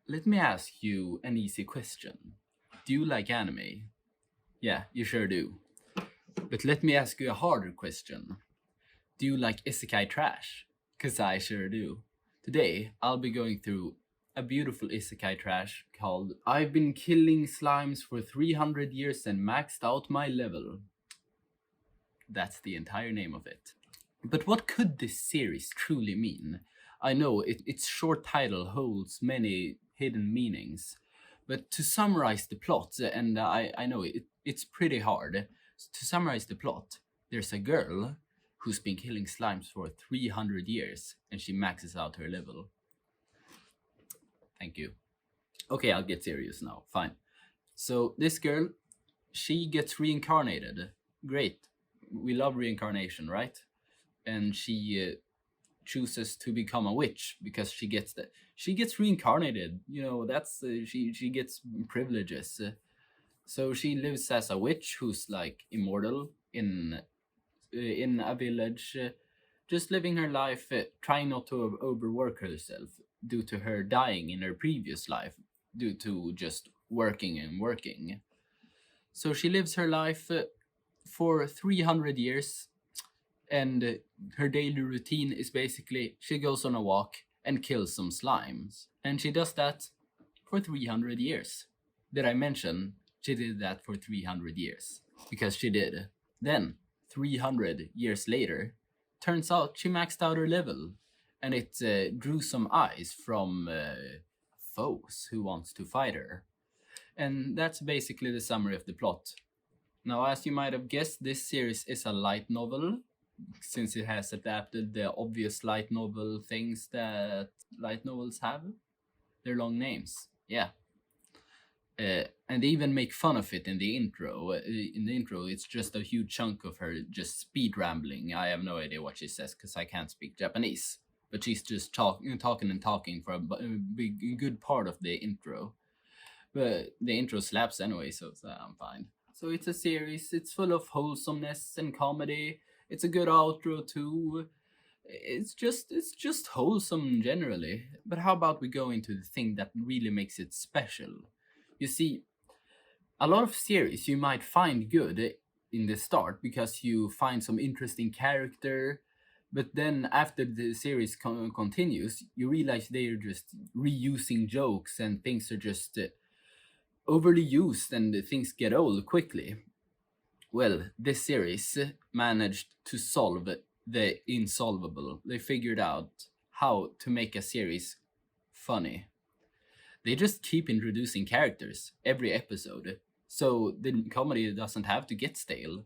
Let me ask you an easy question. Do you like anime? Yeah, you sure do. But let me ask you a harder question. Do you like isekai trash? Cause I sure do. Today, I'll be going through a beautiful isekai trash called I've been killing slimes for 300 years and maxed out my level. That's the entire name of it. But what could this series truly mean? I know its short title holds many hidden meanings, but to summarize the plot, and I know it's pretty hard, to summarize the plot, there's a girl who's been killing slimes for 300 years and she maxes out her level. Thank you. Okay, I'll get serious now. Fine. So, this girl, she gets reincarnated. Great. We love reincarnation, right? And she chooses to become a witch because she gets reincarnated. You know, that's she gets privileges. So she lives as a witch who's like immortal in a village, just living her life, trying not to overwork herself due to her dying in her previous life due to just working and working. So she lives her life for 300 years, and her daily routine is basically she goes on a walk and kills some slimes. And she does that for 300 years. Did I mention she did that for 300 years? Because she did. Then, 300 years later, turns out she maxed out her level, and it drew some eyes from foes who wants to fight her. And that's basically the summary of the plot. Now, as you might have guessed, this series is a light novel, since it has adapted the obvious light novel things that light novels have. Their long names. Yeah. And they even make fun of it in the intro. In the intro, it's just a huge chunk of her just speed rambling. I have no idea what she says because I can't speak Japanese. But she's just talking and talking for a big, good part of the intro. But the intro slaps anyway, so I'm fine. So it's a series. It's full of wholesomeness and comedy. It's a good outro too. It's just wholesome generally. But how about we go into the thing that really makes it special? You see, a lot of series you might find good in the start because you find some interesting character, but then after the series continues, you realize they're just reusing jokes and things are just overly used and things get old quickly. Well, this series managed to solve the insolvable. They figured out how to make a series funny. They just keep introducing characters every episode, so the comedy doesn't have to get stale.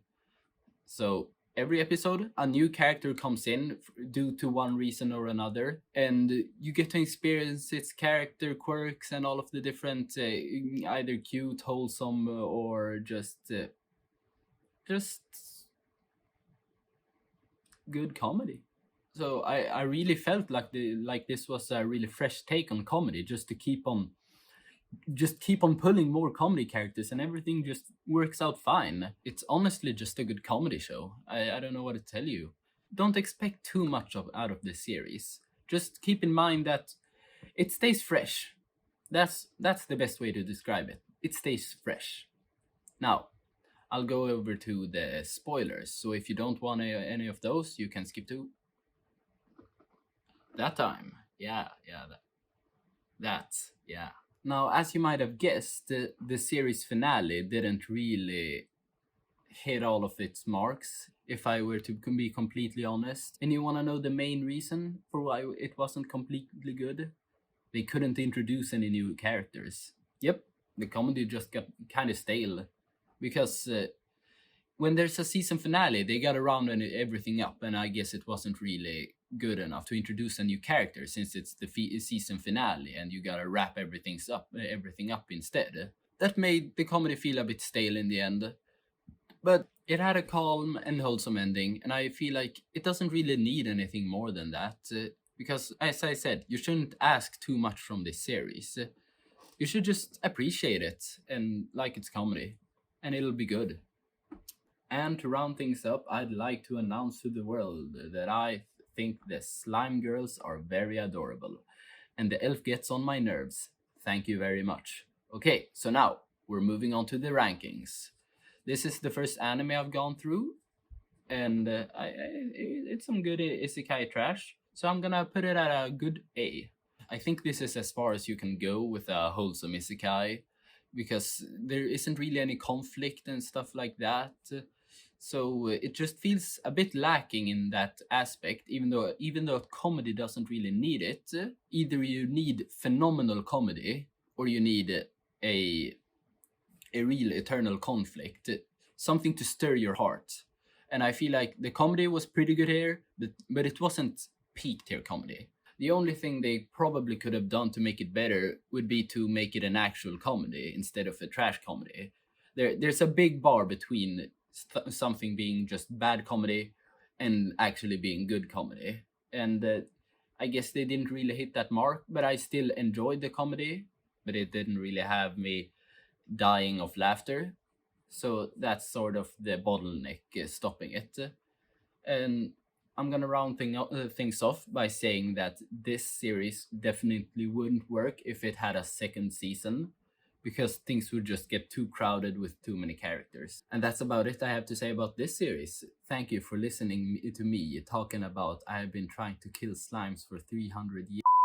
So every episode, a new character comes in due to one reason or another, and you get to experience its character quirks and all of the different, either cute, wholesome, or just good comedy. So I really felt like this was a really fresh take on comedy, just keep on pulling more comedy characters and everything just works out fine. It's honestly just a good comedy show. I don't know what to tell you. Don't expect too much out of this series. Just keep in mind that it stays fresh. That's the best way to describe it. It stays fresh. Now, I'll go over to the spoilers. So if you don't want any of those, you can skip to that time. Yeah. Now, as you might have guessed, the series finale didn't really hit all of its marks, if I were to be completely honest. And you want to know the main reason for why it wasn't completely good? They couldn't introduce any new characters. Yep, the comedy just got kind of stale. Because when there's a season finale, they got around everything up, and I guess it wasn't really good enough to introduce a new character since it's the season finale and you gotta wrap everything up instead. That made the comedy feel a bit stale in the end, but it had a calm and wholesome ending, and I feel like it doesn't really need anything more than that. Because, as I said, you shouldn't ask too much from this series. You should just appreciate it and like its comedy, and it'll be good. And to round things up, I'd like to announce to the world that I think the slime girls are very adorable, and the elf gets on my nerves. Thank you very much. Okay, so now we're moving on to the rankings. This is the first anime I've gone through, and it's some good isekai trash. So I'm gonna put it at a good A. I think this is as far as you can go with a wholesome isekai, because there isn't really any conflict and stuff like that. So it just feels a bit lacking in that aspect, even though comedy doesn't really need it. Either you need phenomenal comedy or you need a real eternal conflict, something to stir your heart. And I feel like the comedy was pretty good here, but it wasn't peak tier comedy. The only thing they probably could have done to make it better would be to make it an actual comedy instead of a trash comedy. There's a big bar between something being just bad comedy and actually being good comedy. And I guess they didn't really hit that mark, but I still enjoyed the comedy, but it didn't really have me dying of laughter. So that's sort of the bottleneck stopping it. And I'm gonna round things off by saying that this series definitely wouldn't work if it had a second season, because things would just get too crowded with too many characters. And that's about it I have to say about this series. Thank you for listening to me talking about I have been trying to kill slimes for 300 years.